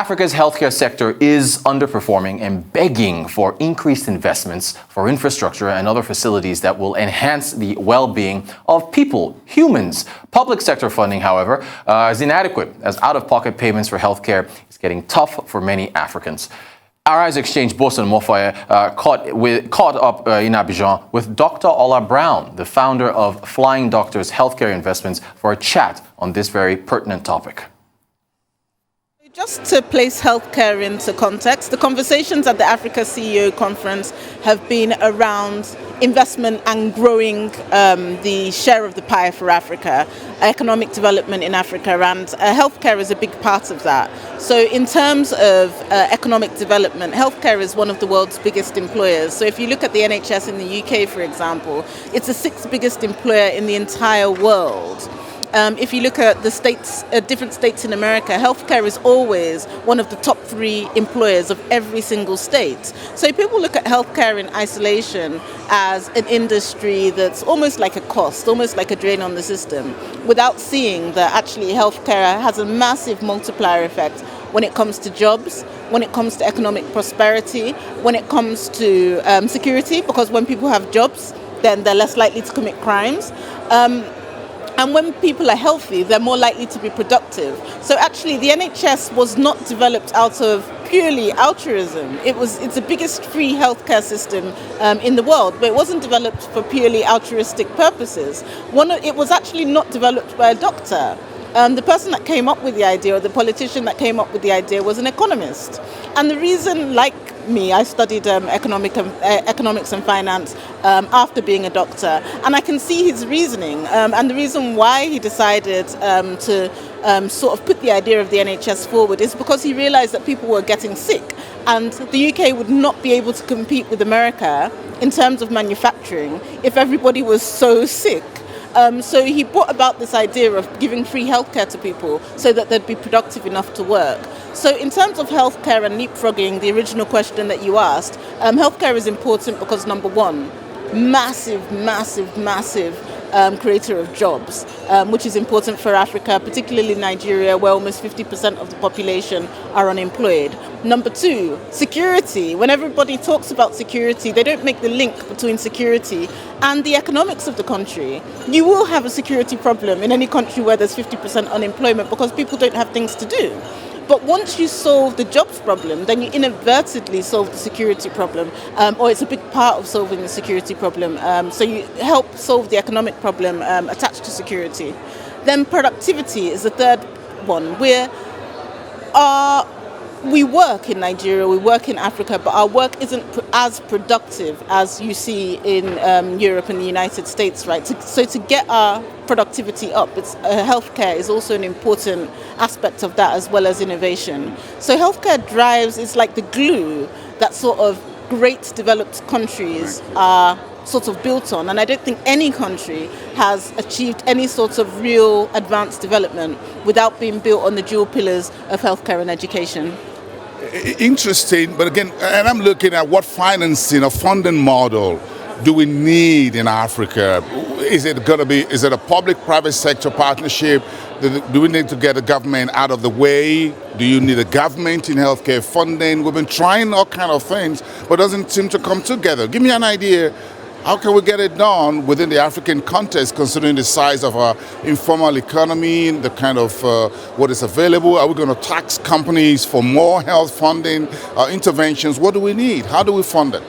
Africa's healthcare sector is underperforming and begging for increased investments for infrastructure and other facilities that will enhance the well-being of people, humans. Public sector funding, however, is inadequate as out-of-pocket payments for healthcare is getting tough for many Africans. Our Eyes Exchange Bosun Mofaye caught up in Abidjan with Dr. Ola Brown, the founder of Flying Doctors Healthcare Investments, for a chat on this very pertinent topic. Just to place healthcare into context, the conversations at the Africa CEO conference have been around investment and growing the share of the pie for Africa, economic development in Africa, and healthcare is a big part of that. So in terms of economic development, healthcare is one of the world's biggest employers. So if you look at the NHS in the UK, for example, it's the sixth biggest employer in the entire world. If you look at the states, different states in America, healthcare is always one of the top 3 employers of every single state. So people look at healthcare in isolation as an industry that's almost like a cost, almost like a drain on the system, without seeing that actually healthcare has a massive multiplier effect when it comes to jobs, when it comes to economic prosperity, when it comes to security, because when people have jobs, then they're less likely to commit crimes. And when people are healthy, they're more likely to be productive. So actually, the NHS was not developed out of purely altruism. It's the biggest free healthcare system in the world, but it wasn't developed for purely altruistic purposes. It was actually not developed by a doctor. The person that came up with the idea, or the politician that came up with the idea, was an economist. And the reason, like me, I studied economics and finance after being a doctor, and I can see his reasoning. And the reason why he decided to sort of put the idea of the NHS forward is because he realized that people were getting sick, and the UK would not be able to compete with America in terms of manufacturing if everybody was so sick. So he brought about this idea of giving free healthcare to people so that they'd be productive enough to work. So in terms of healthcare and leapfrogging, the original question that you asked, healthcare is important because, number one, massive creator of jobs, which is important for Africa, particularly Nigeria, where almost 50% of the population are unemployed. Number two, security. When everybody talks about security, they don't make the link between security and the economics of the country. You will have a security problem in any country where there's 50% unemployment because people don't have things to do. But once you solve the jobs problem, then you inadvertently solve the security problem, or it's a big part of solving the security problem. So you help solve the economic problem attached to security. Then productivity is the third one. We work in Nigeria, we work in Africa, but our work isn't as productive as you see in Europe and the United States, right? So to get our productivity up, healthcare is also an important aspect of that, as well as innovation. So healthcare is like the glue that sort of great developed countries are sort of built on. And I don't think any country has achieved any sort of real advanced development without being built on the dual pillars of healthcare and education. Interesting, but again, and I'm looking at what financing or funding model do we need in Africa? Is it a public-private sector partnership? Do we need to get the government out of the way? Do you need a government in healthcare funding? We've been trying all kind of things, but it doesn't seem to come together. Give me an idea. How can we get it done within the African context, considering the size of our informal economy, the kind of what is available? Are we going to tax companies for more health funding interventions? What do we need? How do we fund it?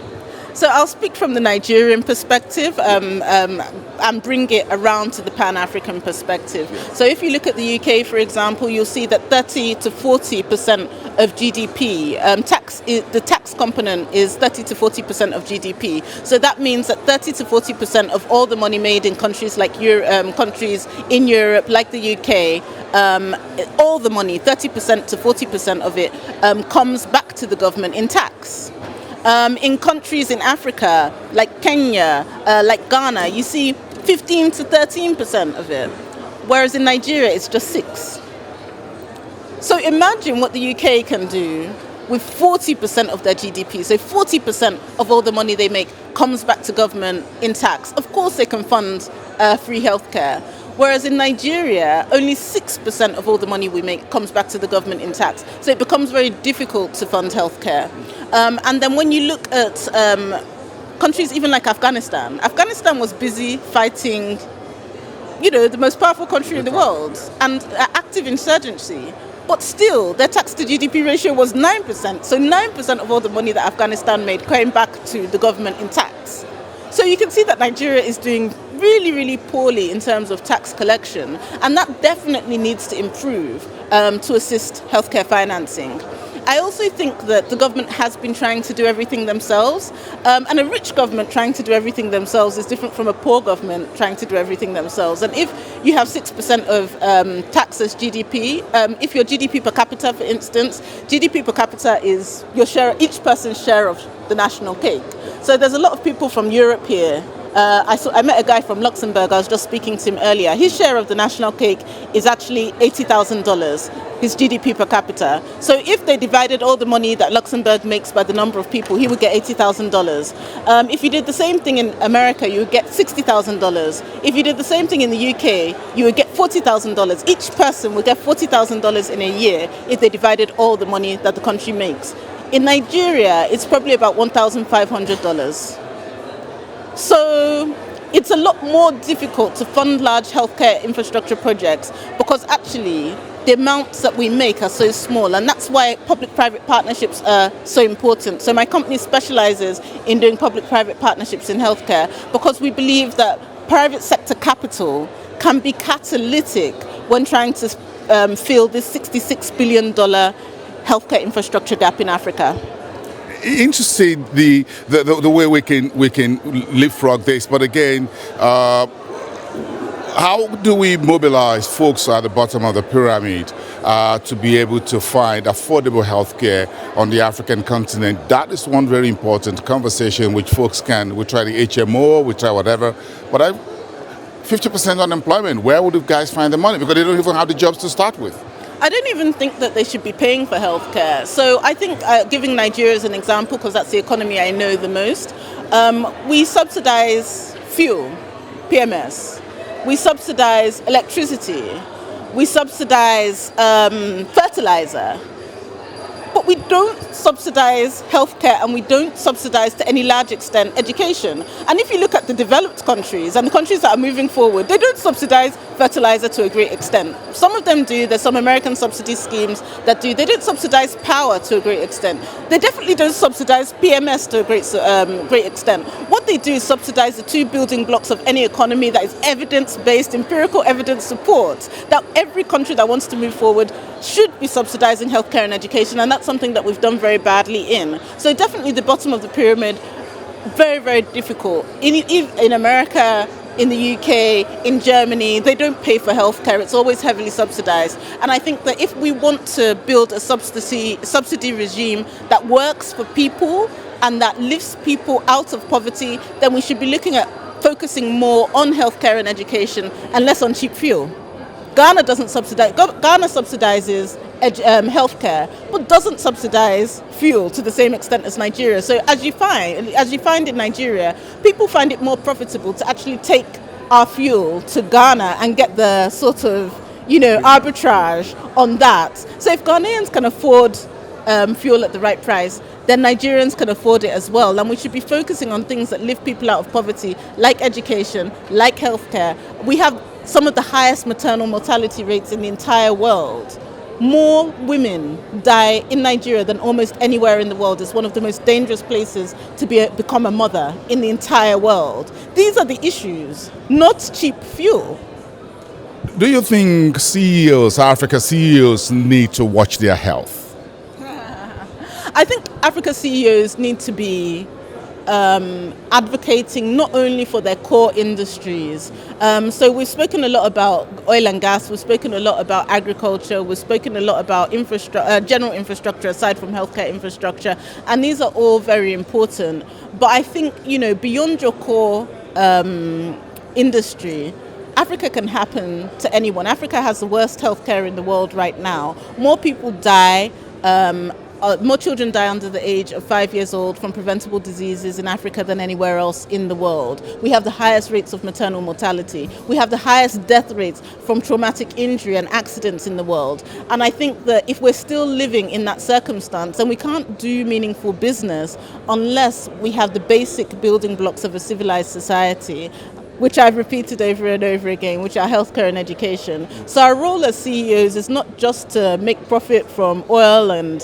So I'll speak from the Nigerian perspective and bring it around to the Pan-African perspective. So if you look at the UK, for example, you'll see that 30 to 40% of GDP, the tax component is 30 to 40% of GDP. So that means that 30 to 40% of all the money made in countries like countries in Europe, like the UK, all the money, 30% to 40% of it, comes back to the government in tax. In countries in Africa, like Kenya, like Ghana, you see 15 to 13% of it, whereas in Nigeria it's just 6%. So imagine what the UK can do with 40% of their GDP. So 40% of all the money they make comes back to government in tax. Of course they can fund free healthcare. Whereas in Nigeria, only 6% of all the money we make comes back to the government in tax. So it becomes very difficult to fund healthcare. And then when you look at countries even like Afghanistan, Afghanistan was busy fighting, the most powerful country in the world and active insurgency. But still, their tax to GDP ratio was 9%. So 9% of all the money that Afghanistan made came back to the government in tax. So you can see that Nigeria is doing really, really poorly in terms of tax collection. And that definitely needs to improve to assist healthcare financing. I also think that the government has been trying to do everything themselves. And a rich government trying to do everything themselves is different from a poor government trying to do everything themselves. And if you have 6% of tax as GDP, if your GDP per capita, for instance, GDP per capita is your share, each person's share of the national cake. So there's a lot of people from Europe here. I met a guy from Luxembourg. I was just speaking to him earlier. His share of the national cake is actually $80,000, his GDP per capita. So if they divided all the money that Luxembourg makes by the number of people, he would get $80,000. If you did the same thing in America, you would get $60,000. If you did the same thing in the UK, you would get $40,000. Each person would get $40,000 in a year if they divided all the money that the country makes. In Nigeria, it's probably about $1,500. So it's a lot more difficult to fund large healthcare infrastructure projects because actually the amounts that we make are so small, and that's why public-private partnerships are so important. So my company specializes in doing public-private partnerships in healthcare because we believe that private sector capital can be catalytic when trying to fill this $66 billion healthcare infrastructure gap in Africa. Interesting the way we can leapfrog this, but again, how do we mobilize folks at the bottom of the pyramid to be able to find affordable healthcare on the African continent? That is one very important conversation which folks we try the HMO, we try whatever, but 50% unemployment, where would you guys find the money? Because they don't even have the jobs to start with. I don't even think that they should be paying for healthcare. So I think giving Nigeria as an example, because that's the economy I know the most, we subsidize fuel, PMS. We subsidize electricity. We subsidize fertilizer. But we don't subsidize healthcare, and we don't subsidize to any large extent education. And if you look at the developed countries and the countries that are moving forward, they don't subsidize fertilizer to a great extent. Some of them do. There's some American subsidy schemes that do. They don't subsidize power to a great extent. They definitely don't subsidize PMS to a great extent. What they do is subsidize the two building blocks of any economy, that is evidence-based, empirical evidence support, that every country that wants to move forward should be subsidizing healthcare and education, and that's something that we've done very badly in. So definitely the bottom of the pyramid, very, very difficult. In America, in the UK, in Germany, they don't pay for healthcare. It's always heavily subsidized. And I think that if we want to build a subsidy regime that works for people and that lifts people out of poverty, then we should be looking at focusing more on healthcare and education and less on cheap fuel. Ghana doesn't subsidize. Ghana subsidizes healthcare, but doesn't subsidize fuel to the same extent as Nigeria. So as you find in Nigeria, people find it more profitable to actually take our fuel to Ghana and get the sort of arbitrage on that. So if Ghanaians can afford fuel at the right price, then Nigerians can afford it as well. And we should be focusing on things that lift people out of poverty, like education, like healthcare. We have some of the highest maternal mortality rates in the entire world. More women die in Nigeria than almost anywhere in the world. It's one of the most dangerous places to become a mother in the entire world. These are the issues, not cheap fuel. Do you think Africa CEOs need to watch their health? I think Africa CEOs need to be advocating not only for their core industries. So we've spoken a lot about oil and gas, we've spoken a lot about agriculture, we've spoken a lot about general infrastructure aside from healthcare infrastructure, and these are all very important. But I think, beyond your core industry, Africa can happen to anyone. Africa has the worst healthcare in the world right now. More people die more children die under the age of 5 years old from preventable diseases in Africa than anywhere else in the world. We have the highest rates of maternal mortality. We have the highest death rates from traumatic injury and accidents in the world. And I think that if we're still living in that circumstance, then we can't do meaningful business unless we have the basic building blocks of a civilized society, which I've repeated over and over again, which are healthcare and education. So our role as CEOs is not just to make profit from oil and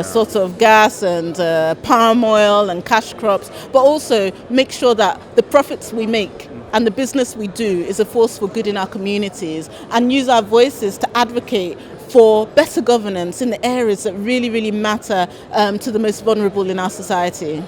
sort of gas and palm oil and cash crops, but also make sure that the profits we make and the business we do is a force for good in our communities, and use our voices to advocate for better governance in the areas that really, really matter to the most vulnerable in our society.